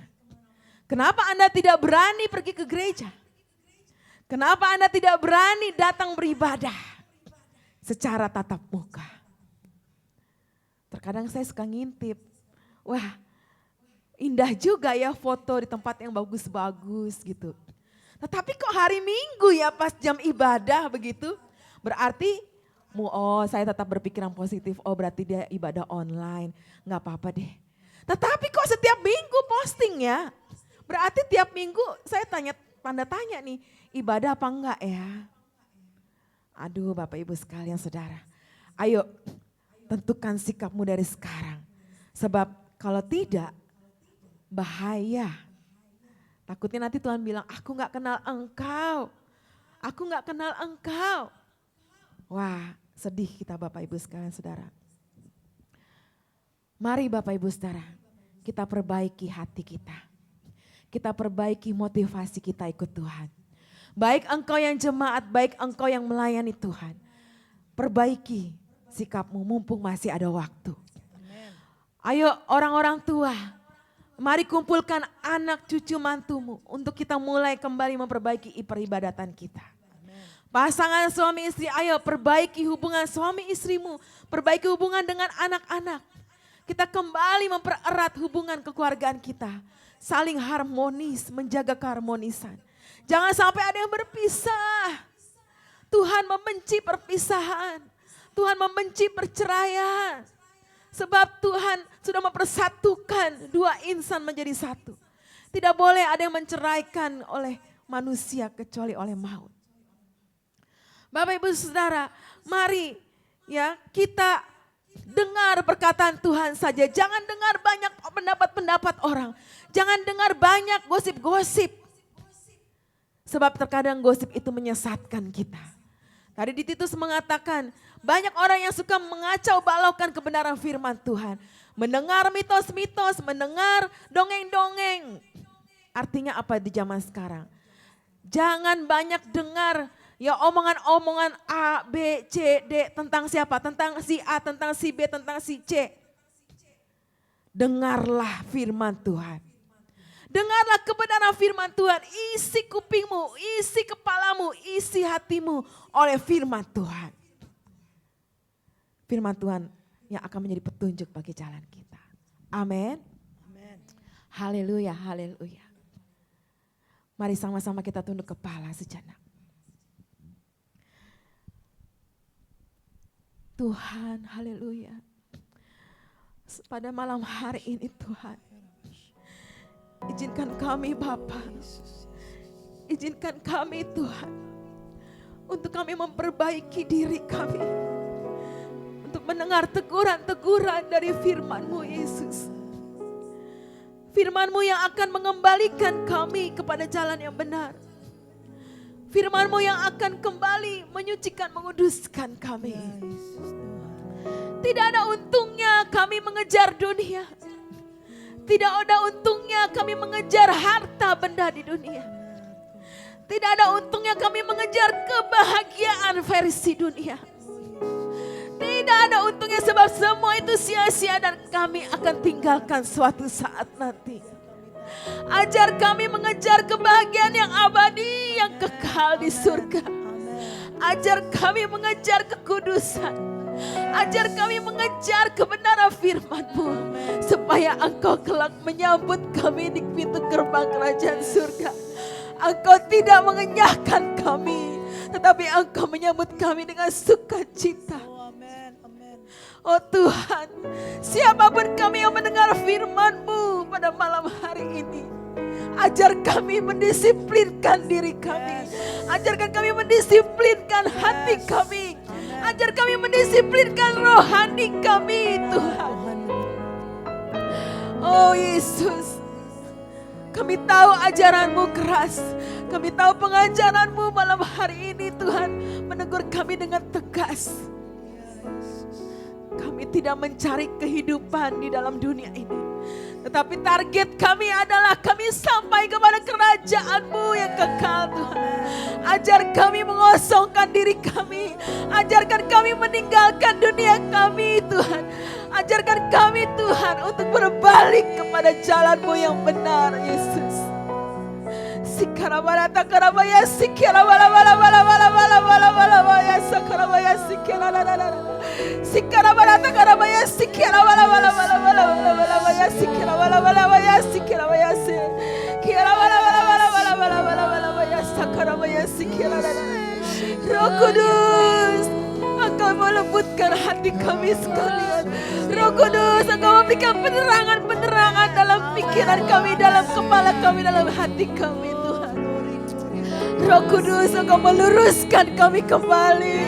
kenapa Anda tidak berani pergi ke gereja? Kenapa Anda tidak berani datang beribadah secara tatap muka? Terkadang saya suka ngintip, wah indah juga ya foto di tempat yang bagus-bagus gitu. Tetapi kok hari Minggu ya pas jam ibadah begitu, berarti saya tetap berpikiran positif, berarti dia ibadah online, gak apa-apa deh. Tetapi kok setiap minggu posting ya, berarti tiap minggu saya tanda tanya nih, ibadah apa enggak ya? Aduh Bapak Ibu sekalian saudara, ayo tentukan sikapmu dari sekarang. Sebab kalau tidak, bahaya. Takutnya nanti Tuhan bilang, aku gak kenal engkau, aku gak kenal engkau. Wah, sedih kita Bapak Ibu sekalian saudara. Mari Bapak Ibu saudara, kita perbaiki hati kita. Kita perbaiki motivasi kita ikut Tuhan. Baik engkau yang jemaat, baik engkau yang melayani Tuhan. Perbaiki sikapmu mumpung masih ada waktu. Ayo orang-orang tua, mari kumpulkan anak cucu mantumu untuk kita mulai kembali memperbaiki peribadatan kita. Pasangan suami istri, ayo perbaiki hubungan suami istrimu, perbaiki hubungan dengan anak-anak. Kita kembali mempererat hubungan kekeluargaan kita, saling harmonis, menjaga keharmonisan. Jangan sampai ada yang berpisah. Tuhan membenci perpisahan, Tuhan membenci perceraian. Sebab Tuhan sudah mempersatukan dua insan menjadi satu. Tidak boleh ada yang menceraikan oleh manusia kecuali oleh maut. Bapak Ibu Saudara, mari ya kita dengar perkataan Tuhan saja. Jangan dengar banyak pendapat-pendapat orang. Jangan dengar banyak gosip-gosip. Sebab terkadang gosip itu menyesatkan kita. Tadi di Titus mengatakan, banyak orang yang suka mengacau balaukan kebenaran firman Tuhan. Mendengar mitos-mitos, mendengar dongeng-dongeng. Artinya apa di zaman sekarang? Jangan banyak dengar ya omongan-omongan A, B, C, D tentang siapa? Tentang si A, tentang si B, tentang si C. Dengarlah firman Tuhan. Dengarlah kebenaran firman Tuhan. Isi kupingmu, isi kepalamu, isi hatimu oleh firman Tuhan. Firman Tuhan yang akan menjadi petunjuk bagi jalan kita. Amin. Haleluya, haleluya. Mari sama-sama kita tunduk kepala sejenak. Tuhan, haleluya. Pada malam hari ini Tuhan, izinkan kami Bapa, izinkan kami Tuhan, untuk kami memperbaiki diri kami, untuk mendengar teguran-teguran dari firman-Mu Yesus. Firman-Mu yang akan mengembalikan kami kepada jalan yang benar. Firman-Mu yang akan kembali menyucikan, menguduskan kami. Tidak ada untungnya kami mengejar dunia. Tidak ada untungnya kami mengejar harta benda di dunia. Tidak ada untungnya kami mengejar kebahagiaan versi dunia. Tidak ada untungnya sebab semua itu sia-sia dan kami akan tinggalkan suatu saat nanti. Ajar kami mengejar kebahagiaan yang abadi, yang kekal di surga. Ajar kami mengejar kekudusan. Ajar kami mengejar kebenaran firman-Mu. Supaya Engkau kelak menyambut kami di pintu gerbang kerajaan surga. Engkau tidak mengenyahkan kami, tetapi Engkau menyambut kami dengan sukacita. Oh Tuhan, siapapun kami yang mendengar firman-Mu pada malam hari ini, ajar kami mendisiplinkan diri kami. Ajarkan kami mendisiplinkan hati kami. Ajar kami mendisiplinkan rohani kami Tuhan. Oh Yesus, kami tahu ajaran-Mu keras. Kami tahu pengajaran-Mu malam hari ini Tuhan menegur kami dengan tegas. Kami tidak mencari kehidupan di dalam dunia ini. Tetapi target kami adalah kami sampai kepada kerajaan-Mu yang kekal Tuhan. Ajar kami mengosongkan diri kami. Ajarkan kami meninggalkan dunia kami Tuhan. Ajarkan kami Tuhan untuk berbalik kepada jalan-Mu yang benar Yesus. Sikarabarata karabaya sikirabala bala bala bala bala bala bala bala sakarabaya sikirala la la la. Sikarabarata karabaya sikirabala bala bala bala bala bala bala sikirabala bala bala sikirabaya se. Kirabala bala bala bala bala bala bala bala sakarabaya sikirala la. Roh Kudus, Engkau melembutkan hati kami sekalian. Roh Kudus, Engkau memberikan penerangan-penerangan dalam pikiran kami, dalam kepala kami, dalam hati kami Tuhan. Roh Kudus, Engkau meluruskan kami kembali.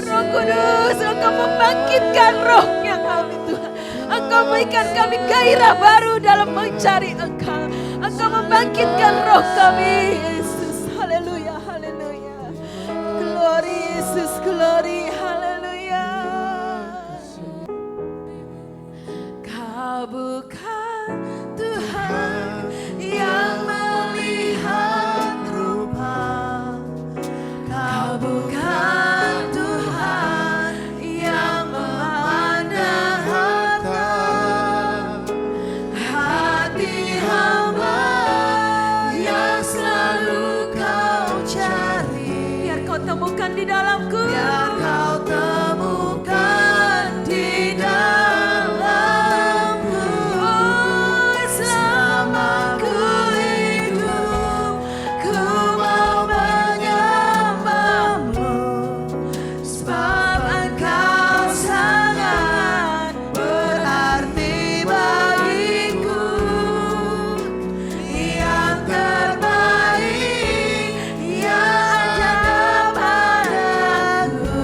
Roh Kudus, Engkau membangkitkan rohnya kami Tuhan. Engkau memberikan kami gairah baru dalam mencari Engkau. Engkau membangkitkan roh kami Yesus. Haleluya, haleluya. Glory Yesus, glory, haleluya. Kau bukan Tuhan yang melihat rupa. Kau bukan Tuhan yang memandang harta. Hati hamba yang selalu Kau cari. Biar Kau temukan di dalamku. Biar Kau temukan di dalamku. Oh, selama ku hidup, ku mau menyembah-Mu. Sebab Engkau sangat berarti bagiku. Yang terbaik yang ada padaku.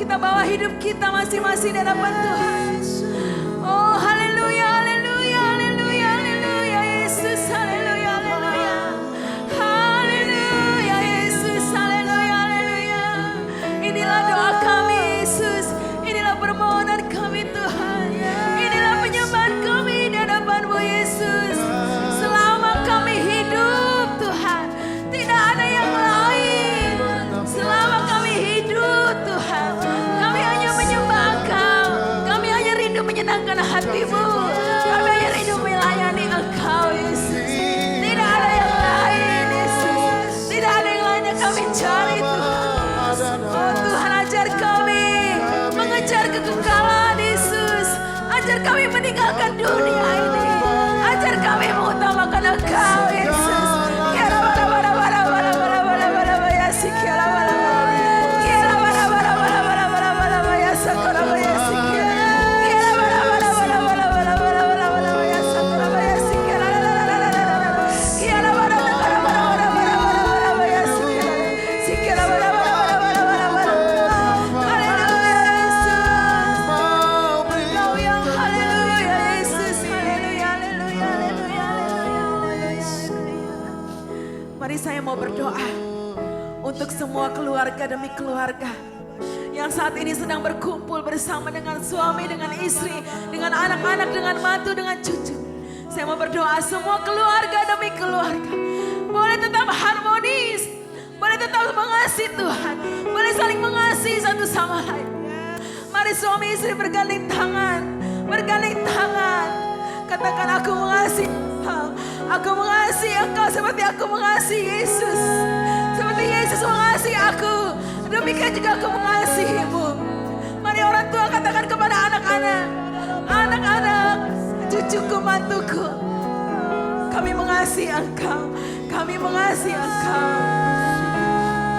kita bawa hidup kita masing-masing di hadapan Tuhan. Oh haleluya, haleluya, haleluya, haleluya Yesus, haleluya, haleluya. Haleluya Yesus, haleluya, haleluya. Inilah doa kami Yesus, inilah permohonan kami Tuhan. Inilah penyembahan kami di hadapan-Mu Yesus. Selama kami hidup Tuhan, tidak ada yang lain. Selama kami hidup Tuhan, kami hanya menyembah Engkau. Kami hanya rindu menyenangkan hati-Mu. Kami hanya rindu melayani Engkau Yesus. Tidak ada yang lain Yesus. Tidak ada yang lain yang kami cari Tuhan. Oh Tuhan, ajar kami mengejar kekekalan Yesus. Ajar kami meninggalkan dunia ini. Ajar kami mengutamakan Engkau Yesus. Mari saya mau berdoa untuk semua keluarga demi keluarga yang saat ini sedang berkumpul bersama dengan suami, dengan istri, dengan anak-anak, dengan mantu, dengan cucu. Saya mau berdoa semua keluarga demi keluarga boleh tetap harmonis, boleh tetap mengasihi Tuhan, boleh saling mengasihi satu sama lain. Mari suami istri bergandeng tangan, bergandeng tangan. Katakan, aku mengasihi Engkau. Aku mengasihi Engkau seperti aku mengasihi Yesus. Seperti Yesus mengasihi aku, demikian juga aku mengasihi-Mu. Mari orang tua katakan kepada anak-anak, anak-anak, cucuku, mantuku, kami mengasihi Engkau. Kami mengasihi Engkau.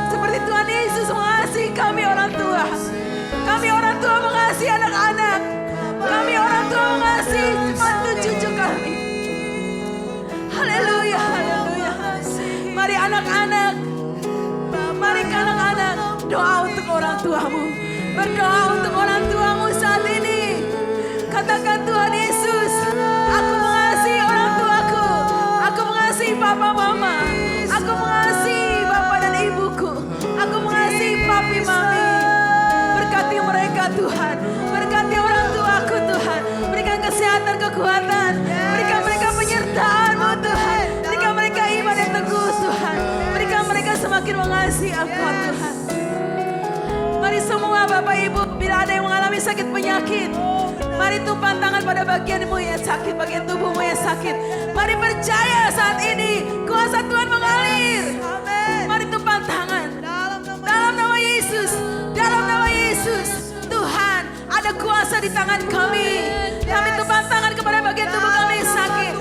Seperti Tuhan Yesus mengasihi kami orang tua. Kami orang tua mengasihi anak-anak. Kami orang tua mengasihi mantu cucu kami. Haleluya, haleluya. Mari anak-anak, mari anak-anak, doa untuk orang tuamu. Berdoa untuk orang tuamu saat ini. Katakan, Tuhan Yesus, aku mengasihi orang tuaku. Aku mengasihi papa mama. Aku mengasihi bapak dan ibuku. Aku mengasihi papi mami. Berkati mereka Tuhan. Berkati orang tuaku Tuhan. Berikan kesehatan, kekuatan. Berikan mereka penyertaan-Mu Tuhan. Berikan mereka iman yang teguh Tuhan. Berikan mereka semakin mengasihi Engkau Tuhan. Mari semua Bapak Ibu, bila ada yang mengalami sakit penyakit, mari tumpang tangan pada bagianmu yang sakit, bagian tubuhmu yang sakit. Mari percaya saat ini kuasa Tuhan mengalir. Mari tumpang tangan. Dalam nama Yesus, dalam nama Yesus, Tuhan, ada kuasa di tangan kami. Kami tumpang tangan kepada bagian tubuh kami yang sakit.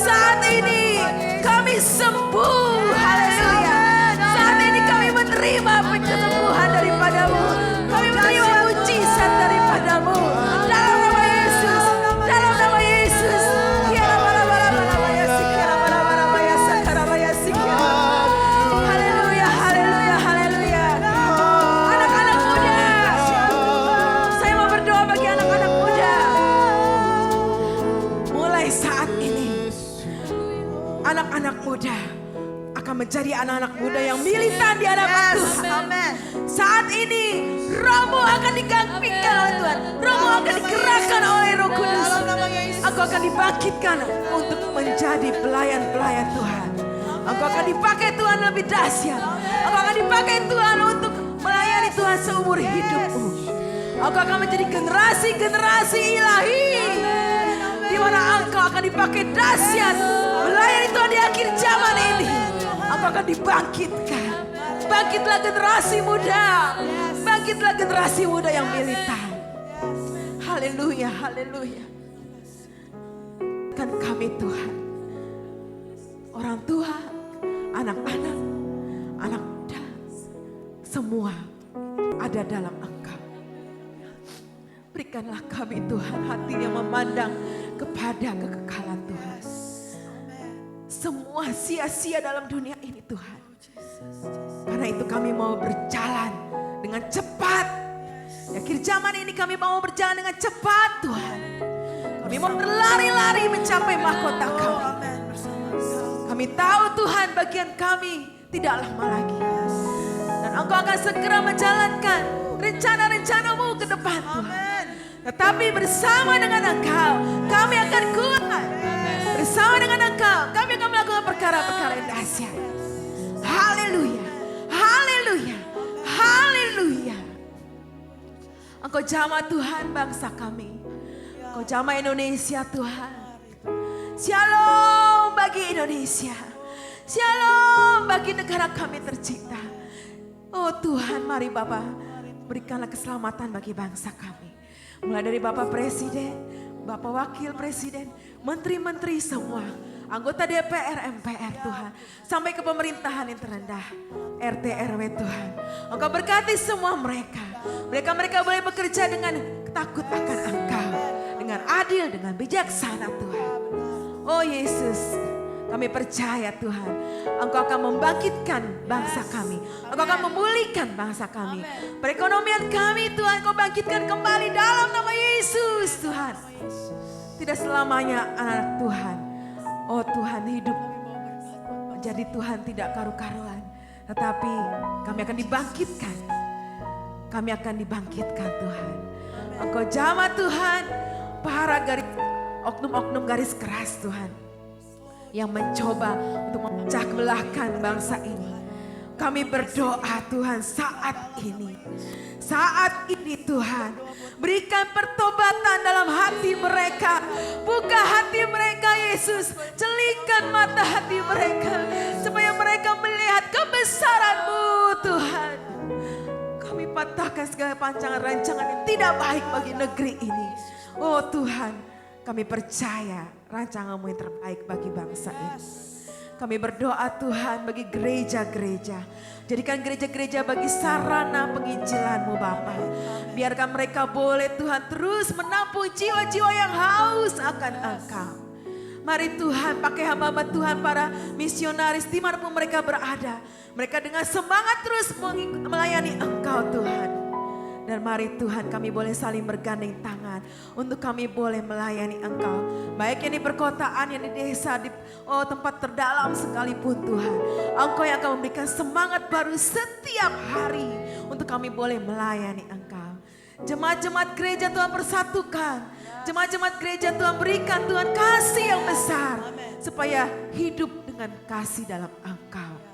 Saat ini kami sembuh. Haleluya. Saat ini kami menerima kesembuhan daripada-Mu. Kami menerima mujizat daripada-Mu. Dalam nama Yesus, dalam nama Yesus. Haleluya, haleluya, haleluya. Anak-anak muda, saya mau berdoa bagi anak-anak muda. Mulai saat ini, anak-anak muda akan menjadi anak-anak muda yang militan di hadapan Tuhan. Saat ini Roh-Mu akan digampingkan oleh Tuhan. Roh-Mu akan digerakkan oleh Roh Kudus. Aku akan dibangkitkan untuk menjadi pelayan-pelayan Tuhan. Aku akan dipakai Tuhan lebih dahsyat. Aku akan dipakai Tuhan untuk melayani Tuhan seumur hidupmu. Aku akan menjadi generasi-generasi ilahi, di mana engkau akan dipakai dahsyat melayani Tuhan di akhir zaman ini. Aku akan dibangkitkan. Bangkitlah generasi muda. Bangkitlah generasi muda yang militan. Haleluya, haleluya. Kan kami Tuhan, orang tua, anak-anak, anak muda, semua ada dalam Engkau. Berikanlah kami Tuhan hati yang memandang kepada kekekalan Tuhan. Semua sia-sia dalam dunia ini Tuhan. Karena itu kami mau berjalan dengan cepat. Di akhir zaman ini kami mau berjalan dengan cepat Tuhan. Kami mau berlari-lari mencapai mahkota kami.
Amin. Bersama Engkau.
Kami tahu Tuhan bagian kami tidak lama lagi. Dan Engkau akan segera menjalankan rencana-rencanamu ke depan Tuhan. Tetapi bersama dengan Engkau kami akan kuat. Bersama dengan Engkau kami akan melakukan perkara-perkara yang dahsyat. Haleluya. Haleluya. Haleluya. Engkau jamah Tuhan bangsa kami. Engkau jamah Indonesia Tuhan. Shalom bagi Indonesia. Shalom bagi negara kami tercipta. Oh Tuhan, mari Bapa, berikanlah keselamatan bagi bangsa kami. Mulai dari Bapak Presiden, Bapak Wakil Presiden, menteri-menteri semua, anggota DPR, MPR Tuhan, sampai ke pemerintahan yang terendah, RT RW Tuhan. Engkau berkati semua mereka. Mereka boleh bekerja dengan takut akan Engkau, dengan adil, dengan bijaksana Tuhan. Oh Yesus, kami percaya Tuhan, Engkau akan membangkitkan bangsa kami. Engkau akan memulihkan bangsa kami. Perekonomian kami Tuhan, Engkau bangkitkan kembali dalam nama Yesus Tuhan. Tidak selamanya anak Tuhan, oh Tuhan hidup menjadi Tuhan tidak karu-karuan. Tetapi kami akan dibangkitkan. Kami akan dibangkitkan Tuhan. Engkau jamah Tuhan, para oknum-oknum garis keras Tuhan, yang mencoba untuk memecah belahkan bangsa ini. Kami berdoa Tuhan saat ini. Saat ini Tuhan, berikan pertobatan dalam hati mereka. Buka hati mereka Yesus. Celingkan mata hati mereka. Supaya mereka melihat kebesaran-Mu Tuhan. Kami patahkan segala rancangan-rancangan yang tidak baik bagi negeri ini. Oh Tuhan, kami percaya rancangan-Mu yang terbaik bagi bangsa ini. Kami berdoa Tuhan bagi gereja-gereja. Jadikan gereja-gereja bagi sarana penginjilan-Mu Bapa. Biarkan mereka boleh Tuhan terus menampung jiwa-jiwa yang haus akan Engkau. Mari Tuhan pakai hamba-hamba Tuhan para misionaris dimanapun mereka berada. Mereka dengan semangat terus melayani Engkau Tuhan. Dan mari Tuhan kami boleh saling bergandeng tangan untuk kami boleh melayani Engkau. Baik yang di perkotaan, yang di desa, di tempat terdalam sekalipun Tuhan. Engkau yang akan memberikan semangat baru setiap hari untuk kami boleh melayani Engkau. Jemaat-jemaat gereja Tuhan persatukan. Jemaat-jemaat gereja Tuhan berikan Tuhan kasih yang besar. Supaya hidup dengan kasih dalam Engkau.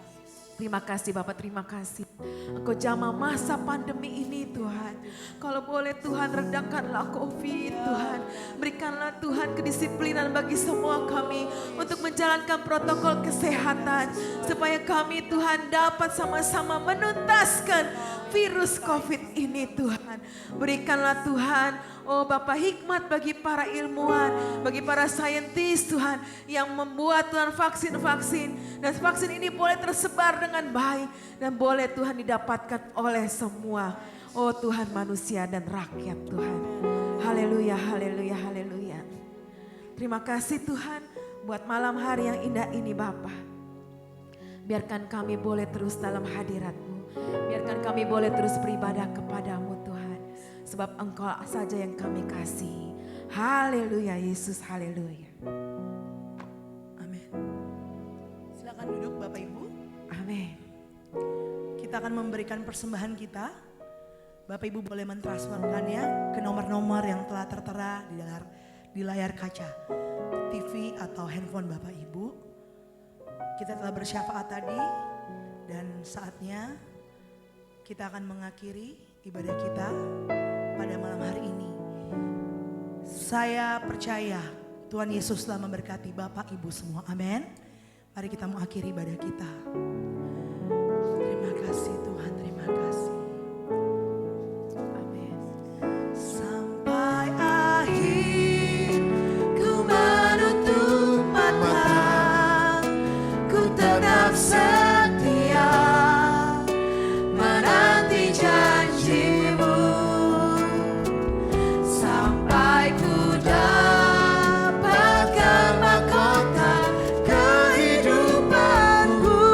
Terima kasih Bapak, terima kasih. Engkau jamah masa pandemi ini Tuhan. Kalau boleh Tuhan redakanlah COVID Tuhan. Berikanlah Tuhan kedisiplinan bagi semua kami. Untuk menjalankan protokol kesehatan. Supaya kami Tuhan dapat sama-sama menuntaskan virus COVID ini Tuhan. Berikanlah Tuhan, oh Bapak hikmat bagi para ilmuwan, bagi para saintis Tuhan yang membuat Tuhan vaksin-vaksin. Dan vaksin ini boleh tersebar dengan baik dan boleh Tuhan didapatkan oleh semua. Oh Tuhan manusia dan rakyat Tuhan. Haleluya, haleluya, haleluya. Terima kasih Tuhan buat malam hari yang indah ini Bapa. Biarkan kami boleh terus dalam hadirat-Mu. Biarkan kami boleh terus beribadah kepada-Mu Tuhan. Sebab Engkau saja yang kami kasih. Haleluya Yesus, haleluya.
Amin. Silakan duduk Bapak Ibu.
Amin.
Kita akan memberikan persembahan kita. Bapak Ibu boleh mentransferkannya ke nomor-nomor yang telah tertera di layar kaca TV atau handphone Bapak Ibu. Kita telah bersyafaat tadi dan saatnya kita akan mengakhiri ibadah kita pada malam hari ini. Saya percaya Tuhan Yesus telah memberkati Bapak Ibu semua. Amin. Mari kita mengakhiri ibadah kita. Terima kasih Tuhan, terima kasih.
Amin.
Sampai akhir ku menutup mata, ku tetap setia menanti janji-Mu, sampai ku dapatkan mahkota kehidupanku.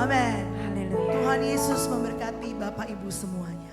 Amin.
Haleluya.
Tuhan Yesus memberkati Bapak Ibu semuanya.